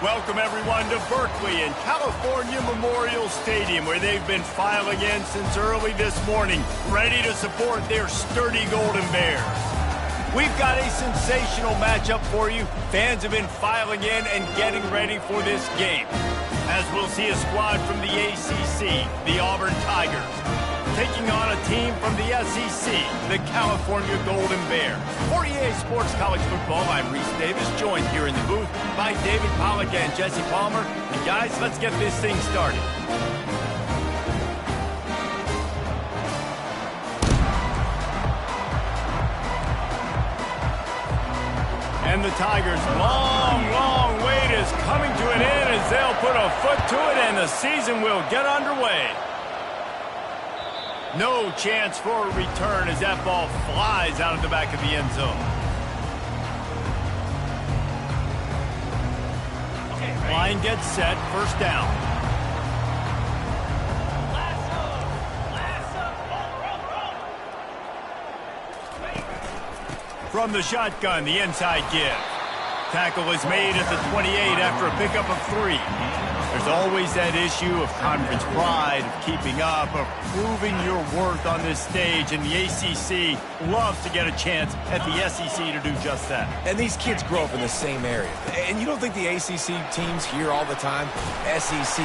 Welcome, everyone, to Berkeley and California Memorial Stadium, where they've been filing in since early this morning, ready to support their sturdy Golden Bears. We've got a sensational matchup for you. Fans have been filing in and getting ready for this game, as we'll see a squad from the ACC, the Auburn Tigers, taking on a team from the SEC, the California Golden Bears. For EA Sports College Football, I'm Reese Davis, joined here in the booth by David Pollack and Jesse Palmer. And guys, let's get this thing started. And the Tigers' long wait is coming to an end as they'll put a foot to it and the season will get underway. No chance for a return as that ball flies out of the back of the end zone. Line gets set, first down. From the shotgun, the inside give. Tackle is made at the 28 after a pickup of 3. There's always that issue of conference pride, of keeping up, of proving your worth on this stage, and the ACC loves to get a chance at the SEC to do just that. And these kids grow up in the same area. And you don't think the ACC teams hear all the time, SEC,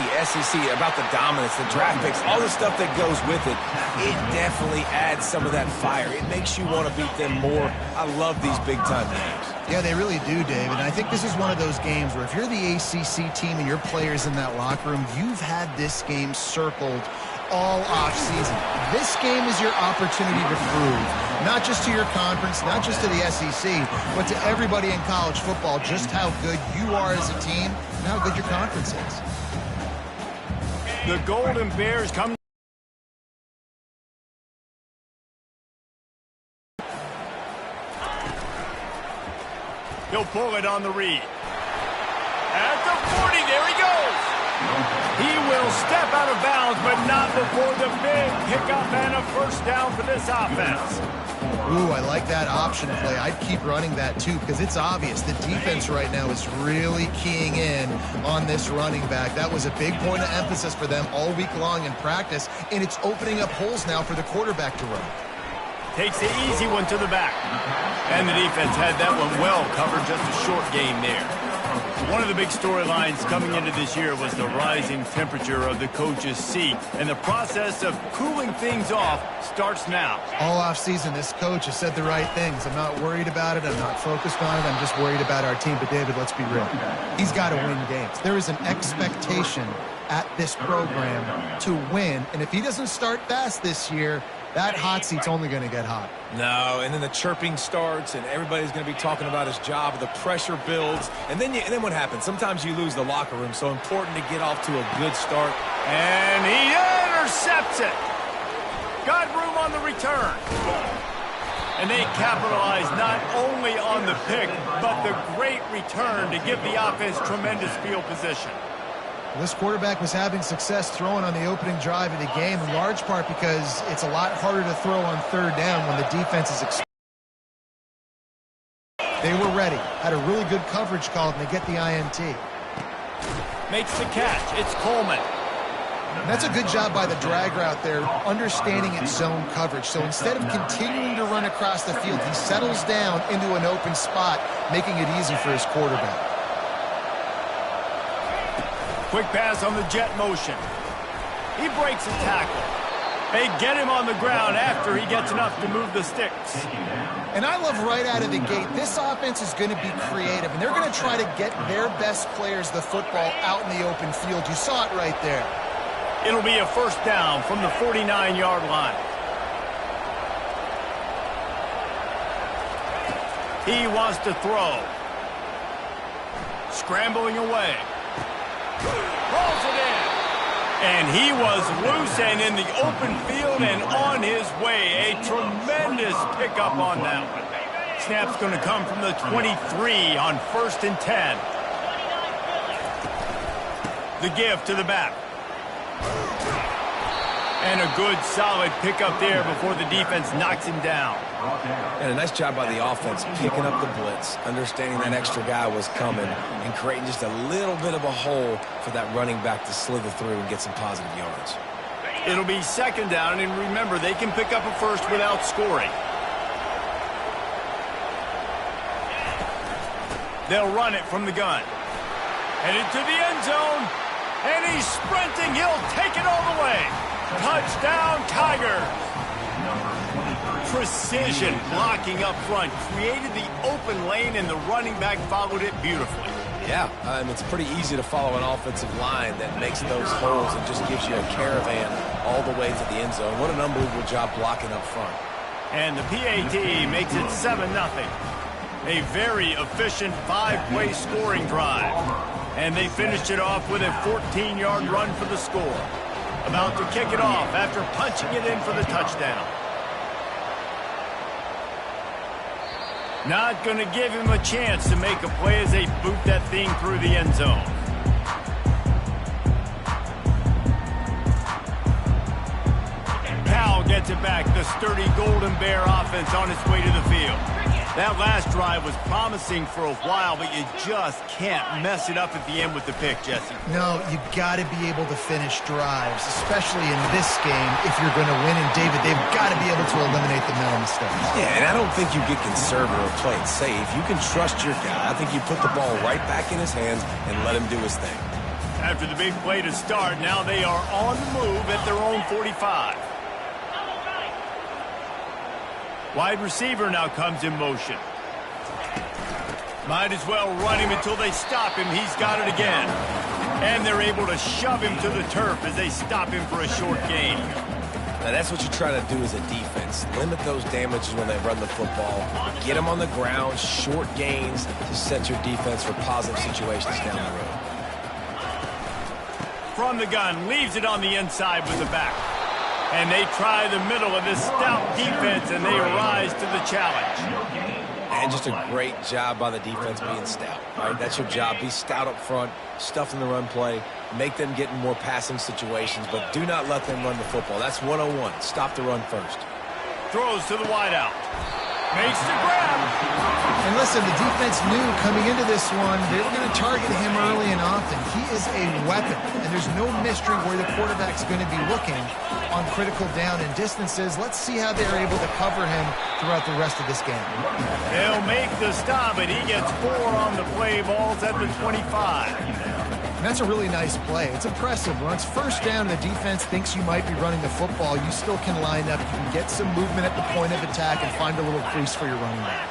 about the dominance, the draft picks, all the stuff that goes with it. It definitely adds some of that fire. It makes you want to beat them more. I love these big-time games. Yeah, they really do, David. And I think this is one of those games where if you're the ACC team and your players in that locker room, you've had this game circled all offseason. This game is your opportunity to prove, not just to your conference, not just to the SEC, but to everybody in college football, just how good you are as a team and how good your conference is. The Golden Bears come. He'll pull it on the read. At the 40, there he goes. He will step out of bounds, but not before the big pickup and a first down for this offense. Ooh, I like that option play. I'd keep running that, too, because it's obvious. The defense right now is really keying in on this running back. That was a big point of emphasis for them all week long in practice, and it's opening up holes now for the quarterback to run. Takes the easy one to the back. And the defense had that one well covered, just a short gain there. One of the big storylines coming into this year was the rising temperature of the coach's seat. And the process of cooling things off starts now. All offseason, this coach has said the right things. I'm not worried about it. I'm not focused on it. I'm just worried about our team. But, David, let's be real. He's got to win games. There is an expectation at this program to win. And if he doesn't start fast this year, that hot seat's only going to get hot. No, and then the chirping starts, and everybody's going to be talking about his job. The pressure builds, and then what happens? Sometimes you lose the locker room, so important to get off to a good start. And he intercepts it. Got room on the return. And they capitalize not only on the pick, but the great return to give the offense tremendous field position. This quarterback was having success throwing on the opening drive of the game, in large part because it's a lot harder to throw on third down when the defense is exposed. They were ready, had a really good coverage call, and they get the INT. Makes the catch. It's Coleman. And that's a good job by the drag route there, understanding its zone coverage. So instead of continuing to run across the field, he settles down into an open spot, making it easy for his quarterback. Quick pass on the jet motion. He breaks a tackle. They get him on the ground after he gets enough to move the sticks. And I love right out of the gate, this offense is going to be creative, and they're going to try to get their best players the football out in the open field. You saw it right there. It'll be a first down from the 49-yard line. He wants to throw. Scrambling away. Rolls it in. And he was loose and in the open field and on his way. A tremendous pickup on that one. Snap's going to come from the 23 on 1st and 10. The give to the back. And a good, solid pickup there before the defense knocks him down. And a nice job by the offense picking up the blitz, understanding that extra guy was coming, and creating just a little bit of a hole for that running back to slither through and get some positive yards. It'll be second down, and remember, they can pick up a first without scoring. They'll run it from the gun. Headed to the end zone, and he's sprinting. He'll take it all the way. Touchdown, Tigers. Precision blocking up front created the open lane, and the running back followed it beautifully. Yeah, it's pretty easy to follow an offensive line that makes those holes and just gives you a caravan all the way to the end zone. What an unbelievable job blocking up front. And the PAT makes it 7-0. A very efficient 5-play scoring drive. And they finished it off with a 14-yard run for the score. About to kick it off after punching it in for the touchdown. Not going to give him a chance to make a play as they boot that thing through the end zone. Cal gets it back. The sturdy Golden Bear offense on its way to the field. That last drive was promising for a while, but you just can't mess it up at the end with the pick, Jesse. No, you got to be able to finish drives, especially in this game if you're going to win. And, David, they've got to be able to eliminate the mental mistakes. Yeah, and I don't think you get conservative or play it safe. You can trust your guy. I think you put the ball right back in his hands and let him do his thing. After the big play to start, now they are on the move at their own 45. Wide receiver now comes in motion. Might as well run him until they stop him. He's got it again. And they're able to shove him to the turf as they stop him for a short gain. Now that's what you try to do as a defense. Limit those damages when they run the football. Get them on the ground, short gains to set your defense for positive situations down the road. From the gun, leaves it on the inside with the back. And they try the middle of this stout defense, and they rise to the challenge. And just a great job by the defense being stout. Right? That's your job. Be stout up front, stuff in the run play, make them get in more passing situations, but do not let them run the football. That's 101. Stop the run first. Throws to the wideout. Makes the grab. And listen, the defense knew coming into this one, they were going to target him early and often. He is a weapon, and there's no mystery where the quarterback's going to be looking on critical down and distances. Let's see how they're able to cover him throughout the rest of this game. They'll make the stop, and he gets 4 on the play. Ball's at the 25. And that's a really nice play. It's impressive. When it's first down and the defense thinks you might be running the football, you still can line up. You can get some movement at the point of attack and find a little crease for your running back.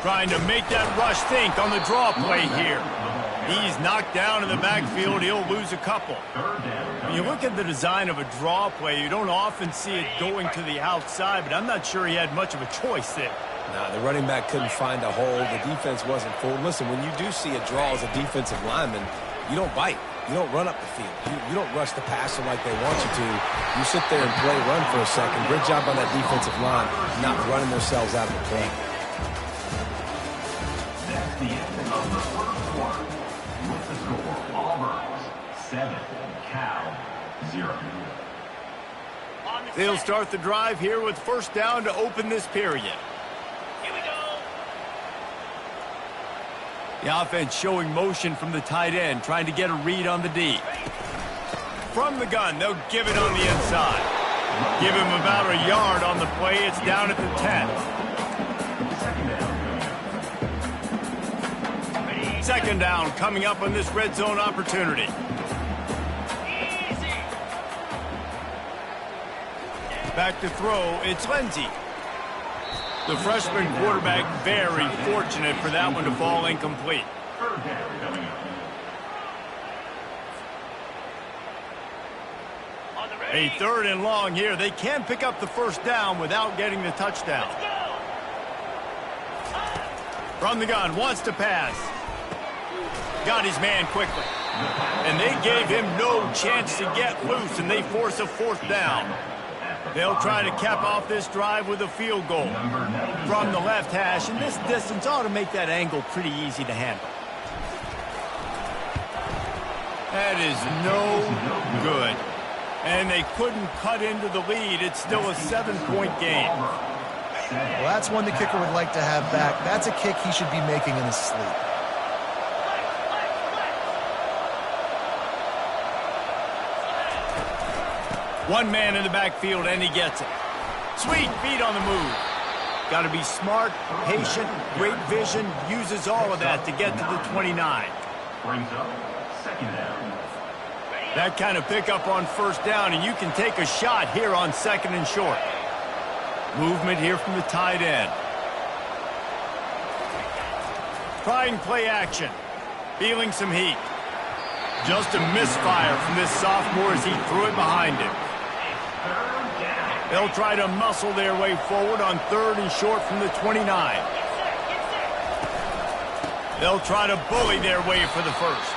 Trying to make that rush think on the draw play here. He's knocked down in the backfield. He'll lose a couple. When you look at the design of a draw play, you don't often see it going to the outside, but I'm not sure he had much of a choice there. Nah, the running back couldn't find a hole. The defense wasn't full. Listen, when you do see a draw as a defensive lineman, you don't bite. You don't run up the field. You don't rush the passer like they want you to. You sit there and play run for a second. Great job on that defensive line, not running themselves out of the play. That's the end of the first quarter. With the score, Auburn 7, Cal 0. They'll start the drive here with first down to open this period. Here we go. The offense showing motion from the tight end, trying to get a read on the D. From the gun, they'll give it on the inside. Give him about a yard on the play. It's down at the 10. Second down coming up on this red zone opportunity. Back to throw, it's Lindsey. The freshman quarterback very fortunate for that one to fall incomplete. A third and long here. They can pick up the first down without getting the touchdown. From the gun, wants to pass. Got his man quickly. And they gave him no chance to get loose, and they force a fourth down. They'll try to cap off this drive with a field goal from the left hash, and this distance ought to make that angle pretty easy to handle. That is no good. And they couldn't cut into the lead. It's still a 7-point game. Well, that's one the kicker would like to have back. That's a kick he should be making in his sleep. One man in the backfield, and he gets it. Sweet feet on the move. Got to be smart, patient, great vision, uses all of that to get to the 29. Brings up second down. That kind of pickup on first down, and you can take a shot here on second and short. Movement here from the tight end. Trying play action. Feeling some heat. Just a misfire from this sophomore as he threw it behind him. They'll try to muscle their way forward on third and short from the 29. They'll try to bully their way for the first.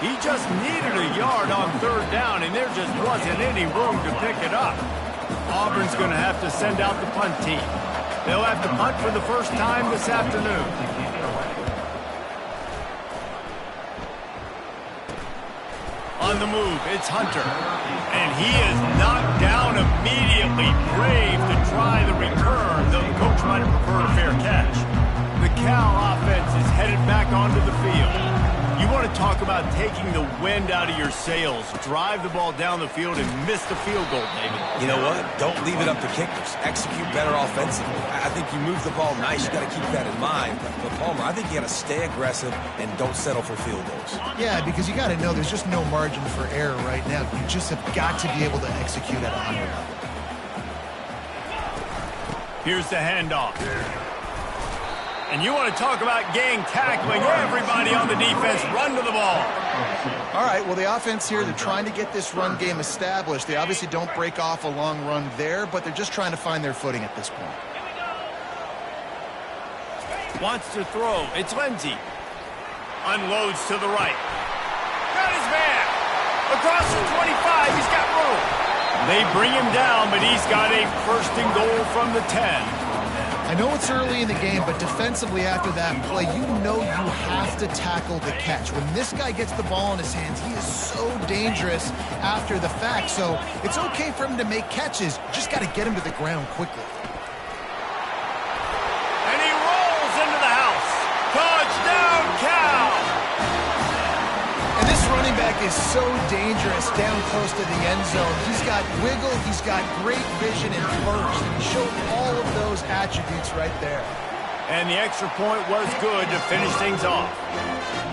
He just needed a yard on third down, and there just wasn't any room to pick it up. Auburn's going to have to send out the punt team. They'll have to punt for the first time this afternoon. On the move, it's Hunter. And he is knocked down immediately. Brave to try the return, though the coach might have preferred a fair catch. The Cal offense is headed back onto the field. You want to talk about taking the wind out of your sails. Drive the ball down the field and miss the field goal, David. You know what? Don't leave it up to kickers. Execute better offensively. I think you move the ball nice. You got to keep that in mind. But Palmer, I think you got to stay aggressive and don't settle for field goals. Yeah, because you got to know there's just no margin for error right now. You just have got to be able to execute at a higher level. Here's the handoff. And you want to talk about gang tackling. Everybody on the defense run to the ball. All right, well, the offense here, they're trying to get this run game established. They obviously don't break off a long run there, but they're just trying to find their footing at this point. Wants to throw. It's Lindsey. Unloads to the right. Got his man. Across the 25. He's got room. They bring him down, but he's got a first and goal from the 10. I know it's early in the game, but defensively after that play, you know you have to tackle the catch. When this guy gets the ball in his hands, he is so dangerous after the fact. So it's okay for him to make catches. Just got to get him to the ground quickly. And he rolls into the house. Touchdown, Cal! And this running back is so dangerous down close to the end zone. He's got wiggle, he's got great vision and burst. And he showed all of those attributes right there. And the extra point was good to finish things off.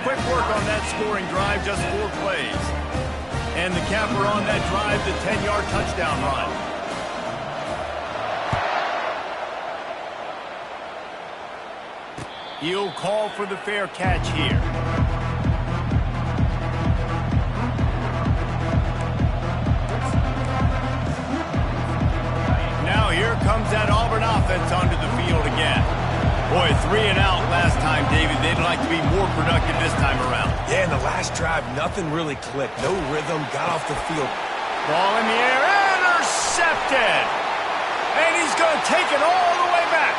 Quick work on that scoring drive, just 4 plays. And the capper on that drive, the 10-yard touchdown run. He'll call for the fair catch here. Here comes that Auburn offense onto the field again. Boy, 3 and out last time, David. They'd like to be more productive this time around. Yeah, in the last drive, nothing really clicked. No rhythm, got off the field. Ball in the air, intercepted. And he's going to take it all the way back.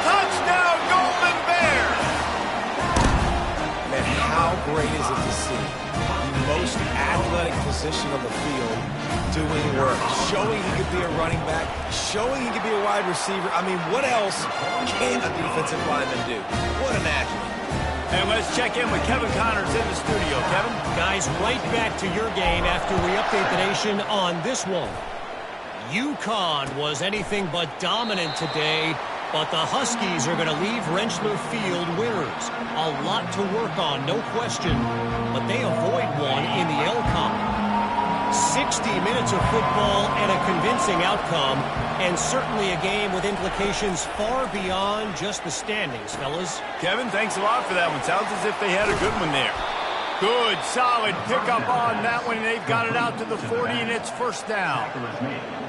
Touchdown, Golden Bears. Man, how great is it to see the most athletic position on the field doing work, showing he could be a running back, showing he could be a wide receiver. I mean, what else can a defensive lineman do? What an athlete. And let's check in with Kevin Connors in the studio. Kevin? Guys, right back to your game after we update the nation on this one. UConn was anything but dominant today, but the Huskies are going to leave Rentschler Field winners. A lot to work on, no question, but they avoid one in the L-Con. 60 minutes of football and a convincing outcome, and certainly a game with implications far beyond just the standings, fellas. Kevin, thanks a lot for that one. Sounds as if they had a good one there. Good, solid pickup on that one, and they've got it out to the 40, and it's first down.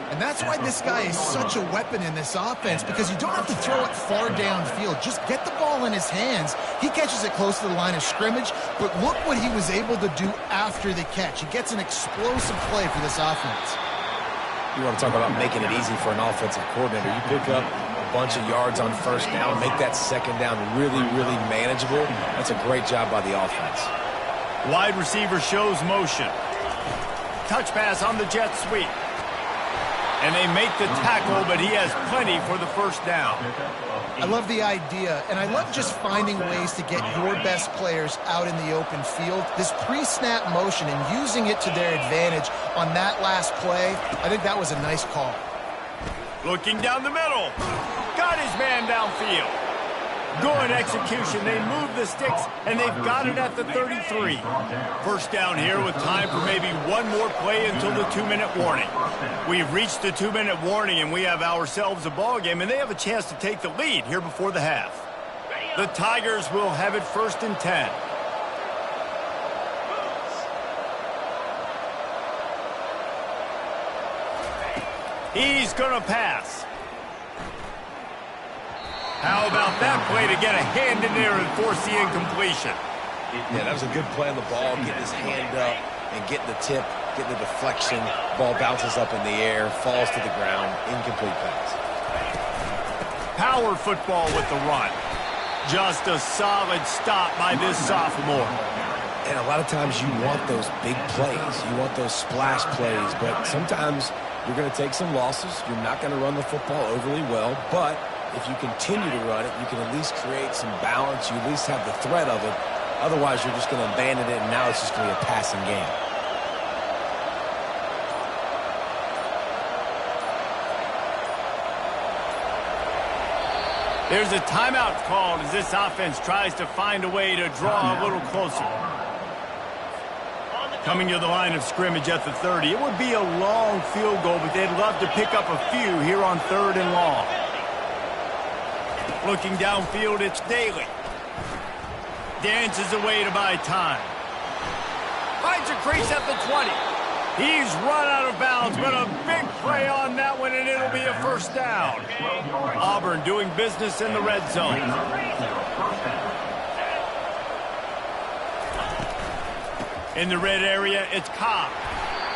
And that's why this guy is such a weapon in this offense, because you don't have to throw it far downfield. Just get the ball in his hands. He catches it close to the line of scrimmage, but look what he was able to do after the catch. He gets an explosive play for this offense. You want to talk about making it easy for an offensive coordinator. You pick up a bunch of yards on first down, make that second down really, really manageable. That's a great job by the offense. Wide receiver shows motion. touch pass on the jet sweep. And they make the tackle, but he has plenty for the first down. I love the idea, and I love just finding ways to get your best players out in the open field. This pre-snap motion and using it to their advantage on that last play, I think that was a nice call. Looking down the middle. Got his man downfield. Good execution. They move the sticks, and they've got it at the 33. First down here with time for maybe one more play until the 2-minute warning. We've reached the 2-minute warning, and we have ourselves a ball game, and they have a chance to take the lead here before the half. The Tigers will have it 1st and 10. He's going to pass. How about that play to get a hand in there and force the incompletion? Yeah, that was a good play on the ball, getting his hand up and getting the tip, getting the deflection. Ball bounces up in the air, falls to the ground, incomplete pass. Power football with the run. Just a solid stop by this sophomore. And a lot of times you want those big plays. You want those splash plays, but sometimes you're going to take some losses. You're not going to run the football overly well, but if you continue to run it, you can at least create some balance. You at least have the threat of it. Otherwise, you're just going to abandon it, and now it's just going to be a passing game. There's a timeout called as this offense tries to find a way to draw a little closer. Coming to the line of scrimmage at the 30. It would be a long field goal, but they'd love to pick up a few here on 3rd and long. Looking downfield, it's Daly. Dances away to buy time. Finds a crease at the 20. He's run out of bounds, but a big play on that one, and it'll be a first down. Auburn doing business in the red zone. In the red area, it's Cobb.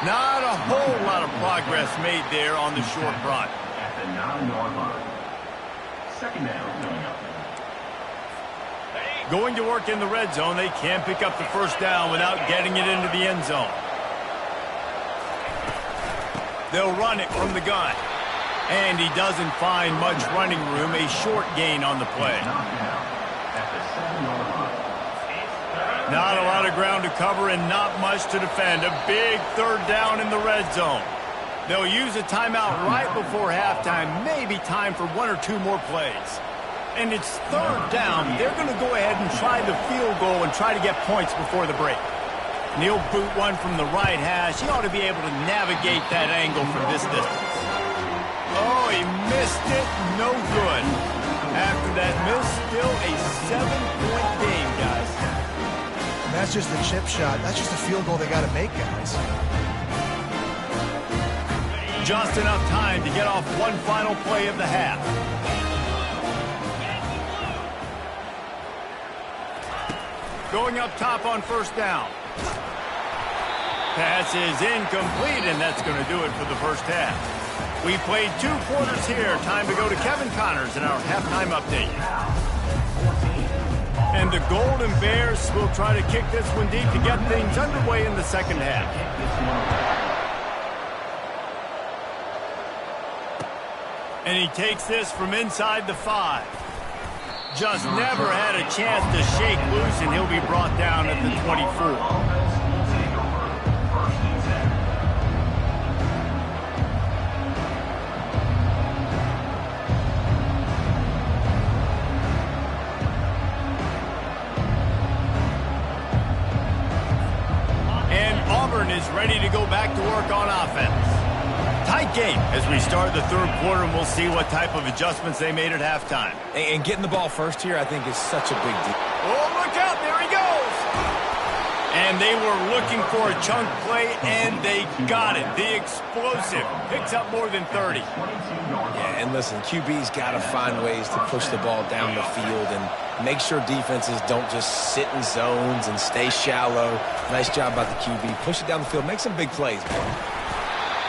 Not a whole lot of progress made there on the short run. At the 9-yard line. 2nd down coming up. Going to work in the red zone, they can't pick up the first down without getting it into the end zone. They'll run it from the gun. And he doesn't find much running room, a short gain on the play. Not a lot of ground to cover and not much to defend. A big 3rd down in the red zone. They'll use a timeout right before halftime, maybe time for 1 or 2 more plays. And it's 3rd down. They're going to go ahead and try the field goal and try to get points before the break. He'll boot one from the right hash. He ought to be able to navigate that angle from this distance. Oh, he missed it. No good. After that miss, still a 7-point game, guys. And that's just a chip shot. That's just a field goal they got to make, guys. Just enough time to get off one final play of the half. Going up top on 1st down. Pass is incomplete, and that's going to do it for the first half. We played 2 quarters here. Time to go to Kevin Connors in our halftime update. And the Golden Bears will try to kick this one deep to get things underway in the 2nd half. And he takes this from inside the 5. Just never had a chance to shake loose, and he'll be brought down at the 24. And Auburn is ready to go back to work on offense. Tight game as we start the 3rd quarter, and we'll see what type of adjustments they made at halftime. And getting the ball first here, I think, is such a big deal. Oh, look out. There he goes. And they were looking for a chunk play, and they got it. The explosive picks up more than 30. Yeah, and listen, QB's got to find ways to push the ball down the field and make sure defenses don't just sit in zones and stay shallow. Nice job by the QB. Push it down the field. Make some big plays, man.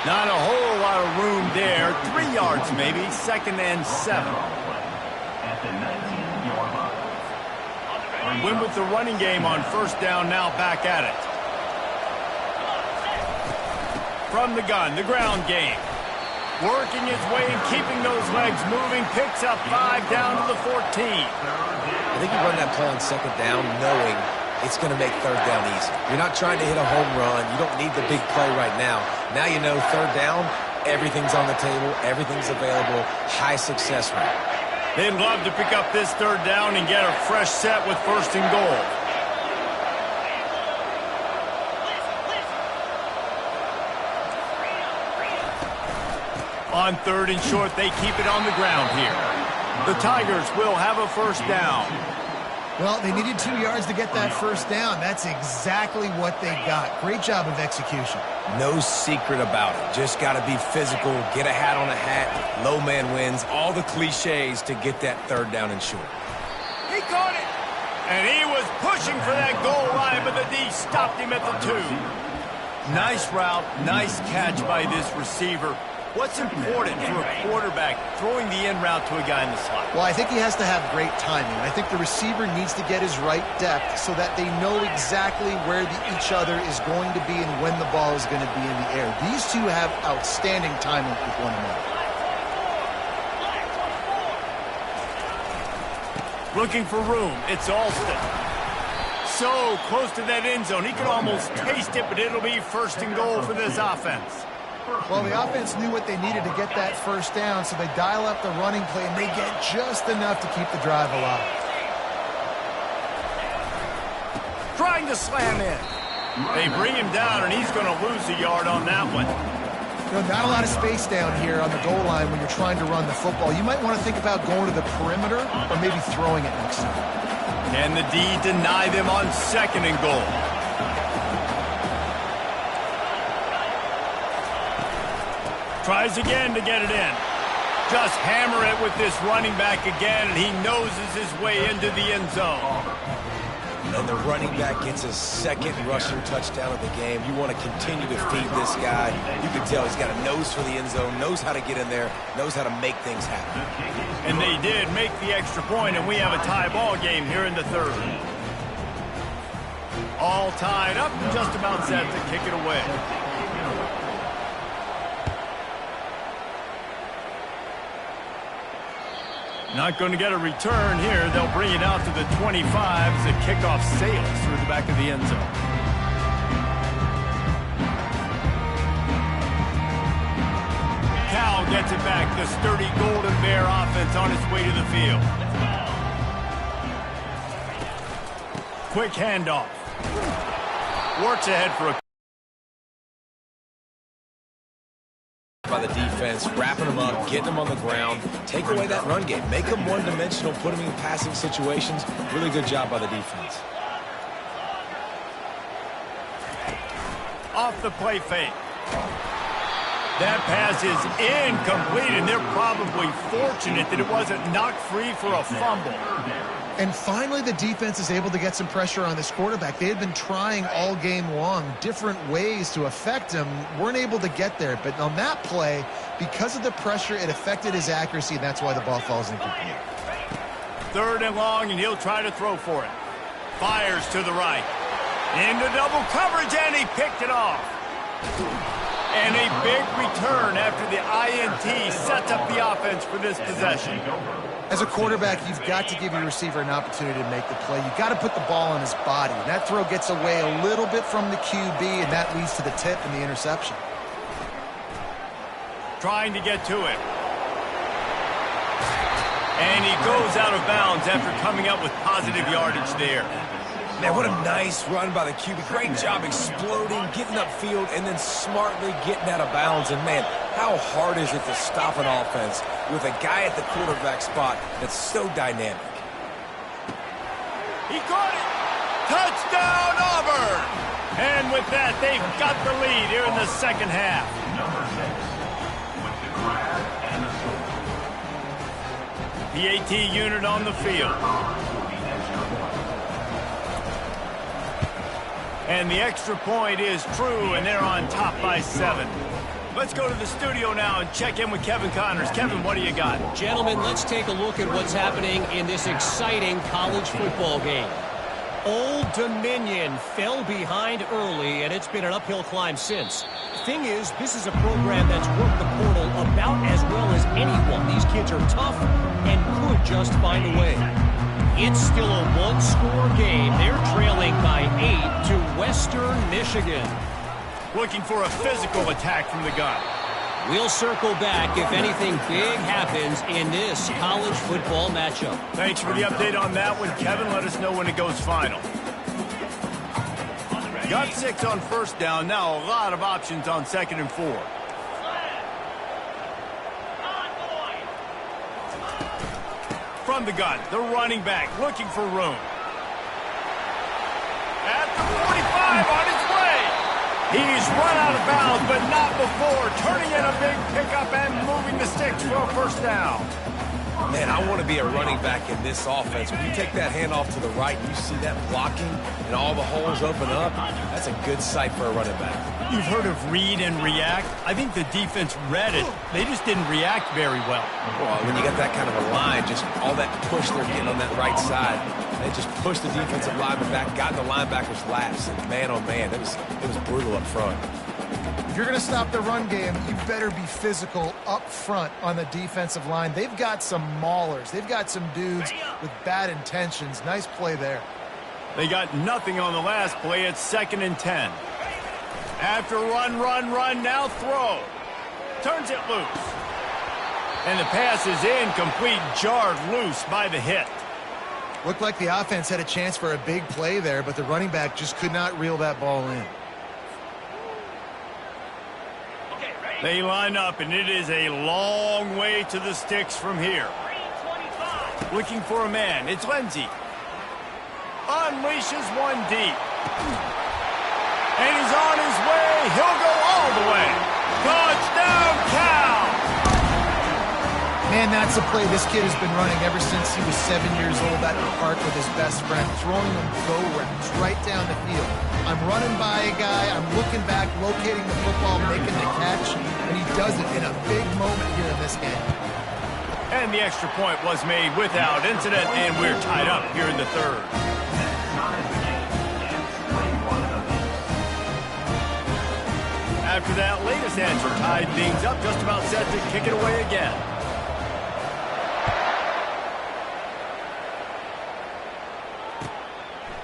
Not a whole lot of room there. 3 yards maybe. 2nd and 7. At the 19-yard line. Win with the running game on 1st down, now back at it. from the gun, the ground game. Working his way and keeping those legs moving, picks up 5 down to the 14. I think you run that play on second down knowing it's going to make third down easy. You're not trying to hit a home run. You don't need the big play right now. Now you know third down, everything's on the table, everything's available, high success rate. They'd love to pick up this third down and get a fresh set with first and goal. On third and short, they keep it on the ground here. The Tigers will have a first down. Well, they needed 2 yards to get that first down. That's exactly what they got. Great job of execution. No secret about it. Just got to be physical, get a hat on a hat, low man wins, all the cliches to get that third down and short. He caught it! And he was pushing for that goal line, but the D stopped him at the 2. Nice route, nice catch by this receiver. What's important for a quarterback throwing the in route to a guy in the slot? Well, I think he has to have great timing. I think the receiver needs to get his right depth so that they know exactly where each other is going to be and when the ball is going to be in the air. These two have outstanding timing with one another. Looking for room. It's Alston. So close to that end zone. He can almost taste it, but it'll be first and goal for this offense. Well, the offense knew what they needed to get that first down, so they dial up the running play, and they get just enough to keep the drive alive. Trying to slam in. They bring him down, and he's going to lose a yard on that one. You know, not a lot of space down here on the goal line when you're trying to run the football. You might want to think about going to the perimeter or maybe throwing it next time. And the D deny them on second and goal. Tries again to get it in. Just hammer it with this running back again, and he noses his way into the end zone. And the running back gets his second rushing touchdown of the game. You want to continue to feed this guy. You can tell he's got a nose for the end zone, knows how to get in there, knows how to make things happen. And they did make the extra point, and we have a tie ball game here in the third. All tied up, just about set to kick it away. Not going to get a return here. They'll bring it out to the 25 as the kickoff sails through the back of the end zone. Cal gets it back. The sturdy Golden Bear offense on its way to the field. Quick handoff. Works ahead for a by the defense, wrapping them up, getting them on the ground, take away that run game, make them one-dimensional, put them in passing situations. Really good job by the defense. Off the play fake. That pass is incomplete, and they're probably fortunate that it wasn't knocked free for a fumble. And finally, the defense is able to get some pressure on this quarterback. They had been trying all game long different ways to affect him, weren't able to get there. But on that play, because of the pressure, it affected his accuracy, and that's why the ball falls incomplete. Third and long, and he'll try to throw for it. Fires to the right. Into double coverage, and he picked it off. And a big return after the INT sets up the offense for this possession. As a quarterback, you've got to give your receiver an opportunity to make the play. You've got to put the ball on his body. And that throw gets away a little bit from the QB, and that leads to the tip and the interception. Trying to get to it. And he goes out of bounds after coming up with positive yardage there. Man, what a nice run by the QB. Great job exploding, getting upfield, and then smartly getting out of bounds. And, man, how hard is it to stop an offense with a guy at the quarterback spot that's so dynamic? He caught it. Touchdown, Auburn. And with that, they've got the lead here in the second half. Number 6 with the grab and the score. PAT unit on the field. And the extra point is true, and they're on top by 7. Let's go to the studio now and check in with Kevin Connors. Kevin, what do you got? Gentlemen, let's take a look at what's happening in this exciting college football game. Old Dominion fell behind early, and it's been an uphill climb since. Thing is, this is a program that's worked the portal about as well as anyone. These kids are tough and could just find a way. It's still a one-score game. They're trailing by 8 to Western Michigan. Looking for a physical attack from the gun. We'll circle back if anything big happens in this college football matchup. Thanks for the update on that one, Kevin. Let us know when it goes final. Got 6 on first down. Now a lot of options on 2nd and 4. From the gun, the running back looking for room. At the 45 on his way. He's run out of bounds, but not before. Turning in a big pickup and moving the sticks for a first down. Man, I want to be a running back in this offense. When you take that handoff to the right, you see that blocking and all the holes open up. That's a good sight for a running back. You've heard of read and react. I think the defense read it. They just didn't react very well. Well, when you got that kind of a line, just all that push they're getting on that right side, they just pushed the defensive lineman back, got the linebackers laps, and man, oh man, it was brutal up front. If you're going to stop the run game, you better be physical up front on the defensive line. They've got some maulers. They've got some dudes with bad intentions. Nice play there. They got nothing on the last play. It's 2nd and 10. After run, now throw. Turns it loose. And the pass is incomplete, jarred loose by the hit. Looked like the offense had a chance for a big play there, but the running back just could not reel that ball in. They line up, and it is a long way to the sticks from here. Looking for a man. It's Lindsey. Unleashes one deep. And he's on his way. He'll go all the way. Touchdown, Cal! Man, that's a play this kid has been running ever since he was 7 years old at the park with his best friend, throwing them go-rounds right down the field. I'm running by a guy, I'm looking back, locating the football, making the catch, and he does it in a big moment here in this game. And the extra point was made without incident, and we're tied up here in the 3rd. After that latest answer tied things up, just about set to kick it away again.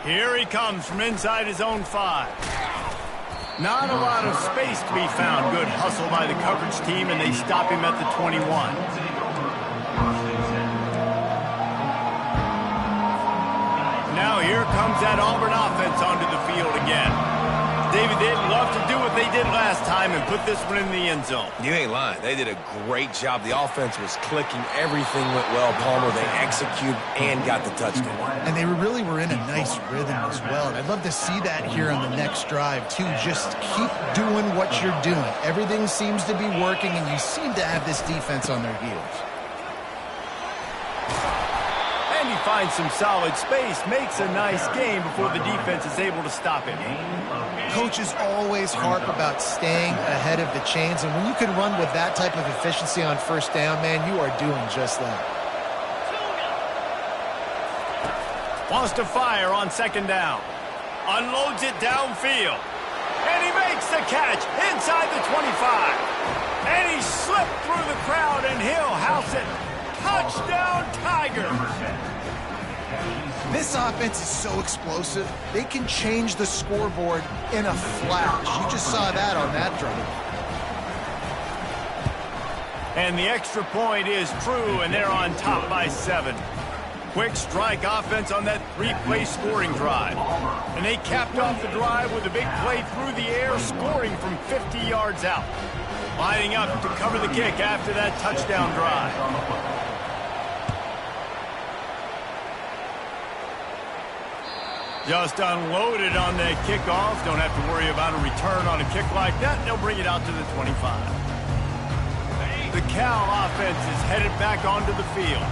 Here he comes from inside his own 5. Not a lot of space to be found. Good hustle by the coverage team, and they stop him at the 21. Now here comes that Auburn offense onto the field again. David, they'd love to do what they did last time and put this one in the end zone. You ain't lying. They did a great job. The offense was clicking. Everything went well, Palmer. They executed and got the touchdown. And they really were in a nice rhythm as well. And I'd love to see that here on the next drive, too. Just keep doing what you're doing. Everything seems to be working, and you seem to have this defense on their heels. And he finds some solid space, makes a nice game before the defense is able to stop him. Coaches always harp about staying ahead of the chains, and when you can run with that type of efficiency on first down, man, you are doing just that. Wants to fire on 2nd down. Unloads it downfield. And he makes the catch inside the 25. And he slipped through the crowd, and he'll house it. Touchdown, Tigers! This offense is so explosive, they can change the scoreboard in a flash. You just saw that on that drive. And the extra point is true, and they're on top by 7. Quick strike offense on that 3-play scoring drive. And they capped off the drive with a big play through the air, scoring from 50 yards out. Lining up to cover the kick after that touchdown drive. Just unloaded on that kickoff. Don't have to worry about a return on a kick like that. They'll bring it out to the 25. The Cal offense is headed back onto the field.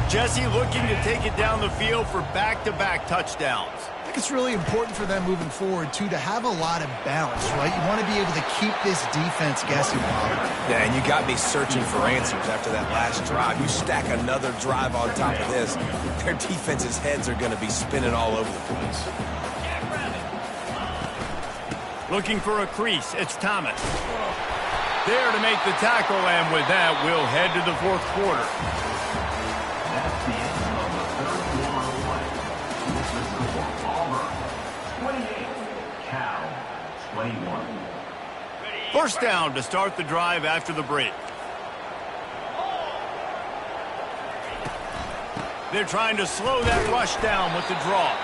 Jesse looking to take it down the field for back-to-back touchdowns. I think it's really important for them moving forward, too, to have a lot of balance, right? You want to be able to keep this defense guessing, Bob. Yeah, and you got me searching for answers after that last drive. You stack another drive on top of this, their defense's heads are going to be spinning all over the place. Looking for a crease, it's Thomas. There to make the tackle, and with that, we'll head to the fourth quarter. That's the end of the third quarter of play. With the score, Auburn 28, Cal 21. First down to start the drive after the break. They're trying to slow that rush down with the draw.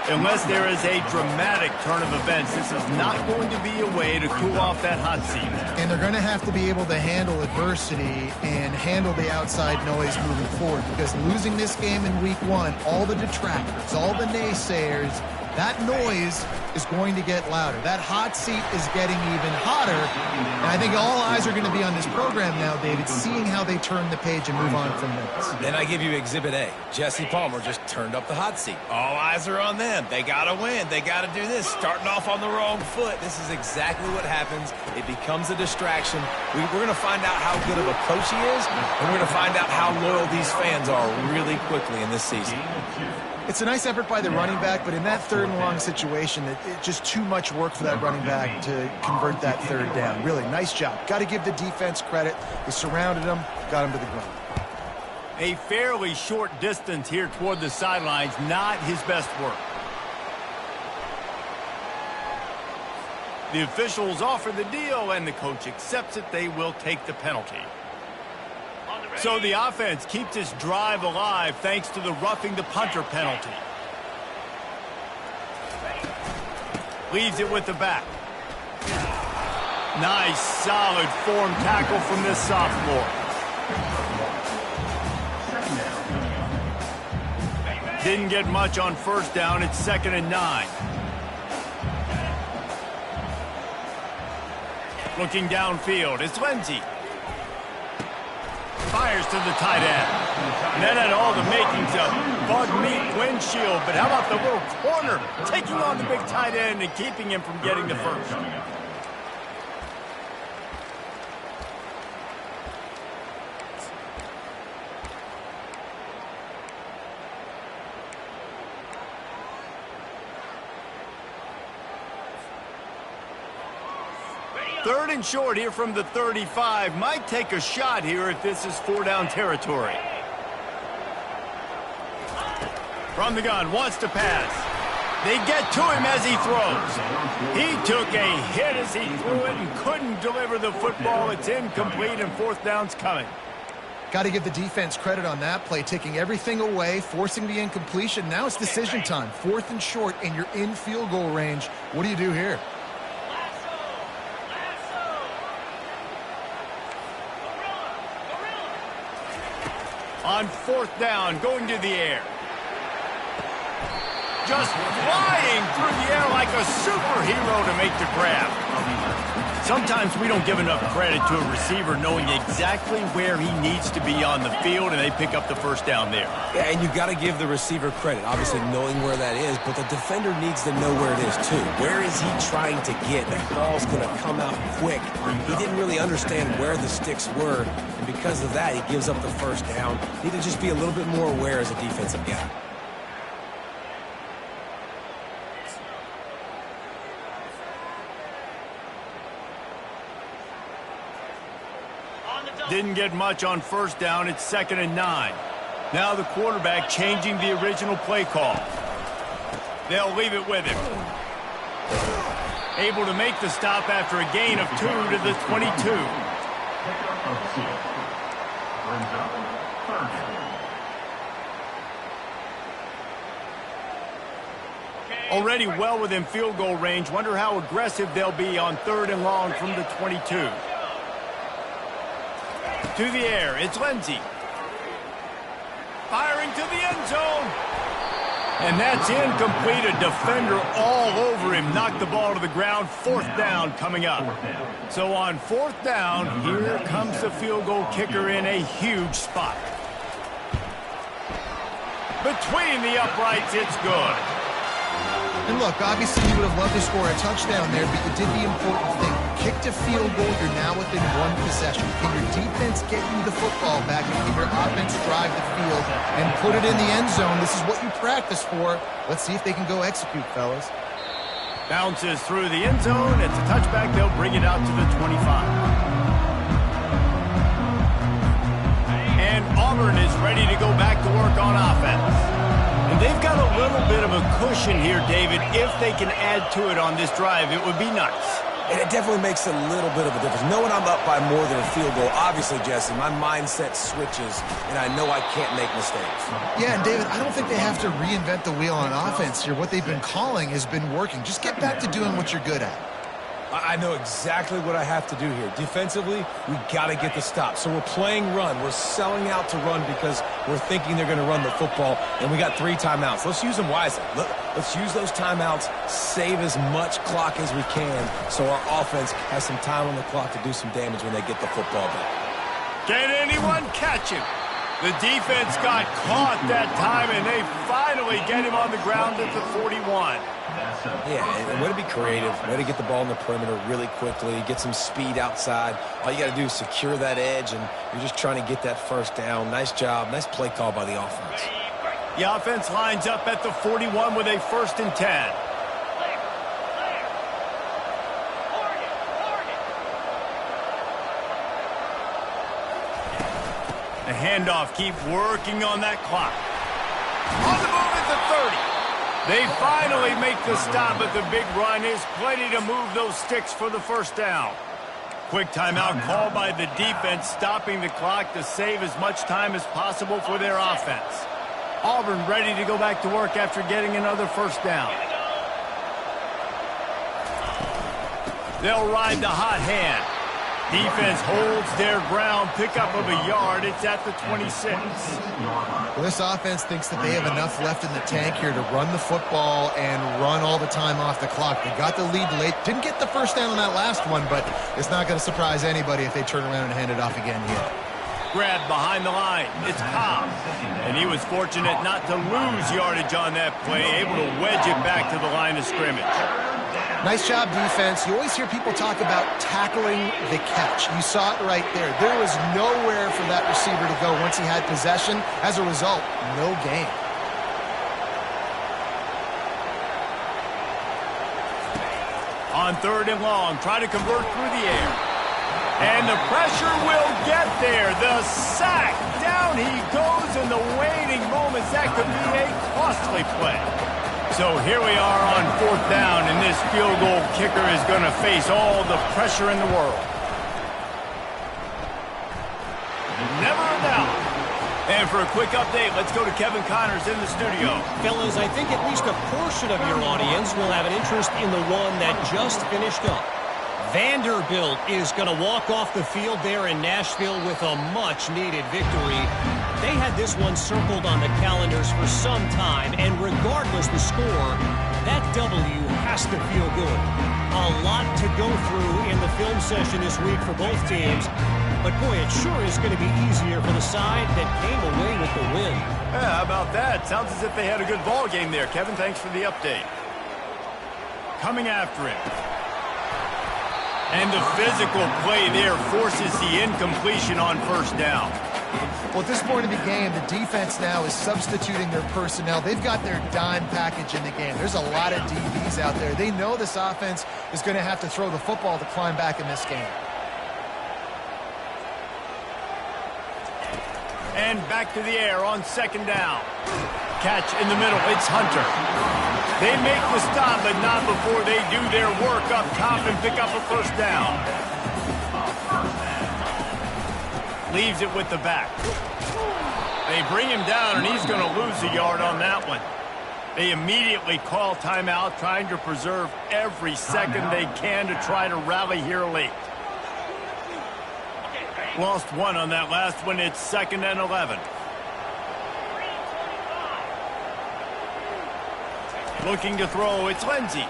Unless there is a dramatic turn of events, this is not going to be a way to cool off that hot seat. And they're going to have to be able to handle adversity and handle the outside noise moving forward, because losing this game in week 1, all the detractors, all the naysayers, that noise is going to get louder. That hot seat is getting even hotter. And I think all eyes are going to be on this program now, David, seeing how they turn the page and move on from this. Then I give you Exhibit A. Jesse Palmer just turned up the hot seat. All eyes are on them. They got to win. They got to do this. Starting off on the wrong foot. This is exactly what happens. It becomes a distraction. We're going to find out how good of a coach he is, and we're going to find out how loyal these fans are really quickly in this season. It's a nice effort by the running back, but in that third and long situation, it's just too much work for that running back to convert that third down. Really, nice job. Got to give the defense credit. They surrounded him, got him to the ground. A fairly short distance here toward the sidelines, not his best work. The officials offer the deal, and the coach accepts it. They will take the penalty. So the offense keeps this drive alive thanks to the roughing the punter penalty. Leaves it with the back. Nice, solid form tackle from this sophomore. Didn't get much on first down. It's 2nd and 9. Looking downfield, it's Lindsey. Fires to the tight end. And that had all the makings of bug meat windshield, but how about the little corner taking on the big tight end and keeping him from getting the first? Third and short here from the 35. Might take a shot here if this is 4-down territory. From the gun, wants to pass. They get to him as he throws. He took a hit as he threw it and couldn't deliver the football. It's incomplete, and 4th down's coming. Got to give the defense credit on that play, taking everything away, forcing the incompletion. Now it's decision time. 4th and short, and you're in field goal range. What do you do here? On 4th down, going to the air. Just flying through the air like a superhero to make the grab. Sometimes we don't give enough credit to a receiver knowing exactly where he needs to be on the field, and they pick up the first down there. Yeah, and you've got to give the receiver credit, obviously knowing where that is, but the defender needs to know where it is too. Where is he trying to get? That ball's going to come out quick. He didn't really understand where the sticks were, and because of that, he gives up the first down. Need to just be a little bit more aware as a defensive guy. Didn't get much on first down. It's 2nd and 9. Now the quarterback changing the original play call. They'll leave it with him. Able to make the stop after a gain of 2 to the 22. Already well within field goal range. Wonder how aggressive they'll be on 3rd and long from the 22. To the air, it's Lindsey. Firing to the end zone. And that's incomplete. A defender all over him. Knocked the ball to the ground. 4th down coming up. So on 4th down, here comes the field goal kicker in a huge spot. Between the uprights, it's good. And look, obviously you would have loved to score a touchdown there, but you did the important thing. Kicked a field goal, you're now within one possession. Can your defense get you the football back and can your offense drive the field and put it in the end zone? This is what you practice for. Let's see if they can go execute, fellas. Bounces through the end zone. It's a touchback. They'll bring it out to the 25. And Auburn is ready to go back to work on offense. And they've got a little bit of a cushion here, David. If they can add to it on this drive, it would be nice. And it definitely makes a little bit of a difference. Knowing I'm up by more than a field goal, obviously, Jesse, my mindset switches, and I know I can't make mistakes. Yeah, and David, I don't think they have to reinvent the wheel on offense here. What they've been calling has been working. Just get back to doing what you're good at. I know exactly what I have to do here. Defensively, we got to get the stop. So we're playing run. We're selling out to run because we're thinking they're going to run the football, and we got 3 timeouts. Let's use them wisely. Let's use those timeouts, save as much clock as we can so our offense has some time on the clock to do some damage when they get the football back. Can anyone catch him? The defense got caught that time, and they finally get him on the ground at the 41. Yeah, and way to be creative, way to get the ball in the perimeter really quickly, get some speed outside. All you got to do is secure that edge, and you're just trying to get that first down. Nice job, nice play call by the offense. The offense lines up at the 41 with a 1st and 10. The handoff, keep working on that clock. On the move at the 30. They finally make the stop, but the big run is plenty to move those sticks for the 1st down. Quick timeout called by the defense, stopping the clock to save as much time as possible for their offense. Auburn ready to go back to work after getting another 1st down. They'll ride the hot hand. Defense holds their ground, pickup of a yard. It's at the 26. Well, this offense thinks that they have enough left in the tank here to run the football and run all the time off the clock. They got the lead late. Didn't get the 1st down on that last one, but it's not going to surprise anybody if they turn around and hand it off again here. Grab behind the line. It's Cobb. And he was fortunate not to lose yardage on that play, able to wedge it back to the line of scrimmage. Nice job, defense. You always hear people talk about tackling the catch. You saw it right there. There was nowhere for that receiver to go once he had possession. As a result, no gain. On 3rd and long, try to convert through the air. And the pressure will get there. The sack. Down he goes in the waning moments. That could be a costly play. So here we are on 4th down, and this field goal kicker is going to face all the pressure in the world. Never a doubt. And for a quick update, let's go to Kevin Connors in the studio. Fellas, I think at least a portion of your audience will have an interest in the one that just finished up. Vanderbilt is going to walk off the field there in Nashville with a much-needed victory. They had this one circled on the calendars for some time, and regardless the score, that W has to feel good. A lot to go through in the film session this week for both teams, but boy, it sure is going to be easier for the side that came away with the win. Yeah, how about that? Sounds as if they had a good ball game there. Kevin, thanks for the update. Coming after him. And the physical play there forces the incompletion on 1st down. Well, at this point in the game, the defense now is substituting their personnel. They've got their dime package in the game. There's a lot of DBs out there. They know this offense is going to have to throw the football to climb back in this game. And back to the air on 2nd down. Catch in the middle. It's Hunter. They make the stop, but not before they do their work up top and pick up a 1st down. Leaves it with the back. They bring him down, and he's going to lose a yard on that one. They immediately call timeout, trying to preserve every second they can to try to rally here late. Lost 1 on that last one. It's 2nd and 11. Looking to throw, it's Lindsey.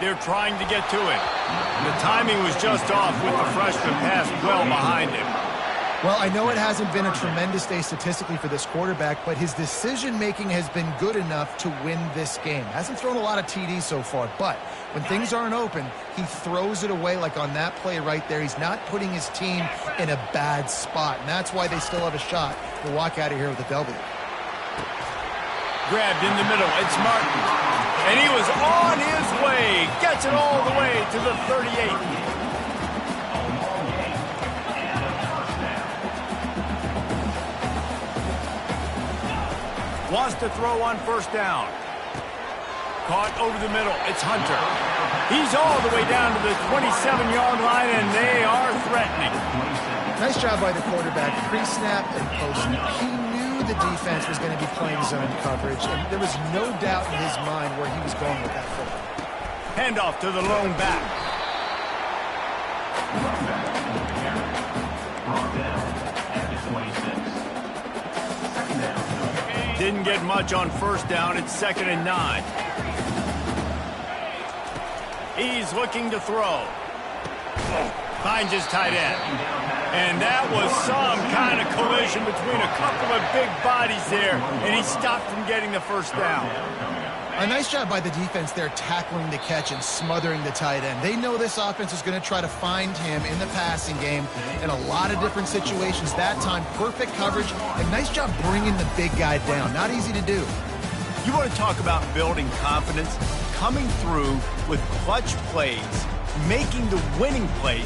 They're trying to get to it. The timing was just off with the freshman pass well behind him. Well, I know it hasn't been a tremendous day statistically for this quarterback, but his decision-making has been good enough to win this game. Hasn't thrown a lot of TDs so far, but when things aren't open, he throws it away like on that play right there. He's not putting his team in a bad spot, and that's why they still have a shot to walk out of here with a W. Grabbed in the middle. It's Martin. And he was on his way. Gets it all the way to the 38. Wants to throw on first down. Caught over the middle. It's Hunter. He's all the way down to the 27-yard line, and they are threatening. Nice job by the quarterback, pre-snap and post-snap. He knew the defense was going to be playing zone coverage, and there was no doubt in his mind where he was going with that football. Handoff to the lone back. Didn't get much on first down. It's 2nd and 9. He's looking to throw. Finds his tight end. And that was some kind of collision between a couple of big bodies there, and he stopped from getting the first down. A nice job by the defense there tackling the catch and smothering the tight end. They know this offense is going to try to find him in the passing game in a lot of different situations. That time, perfect coverage, and nice job bringing the big guy down. Not easy to do. You want to talk about building confidence? Coming through with clutch plays, making the winning plays.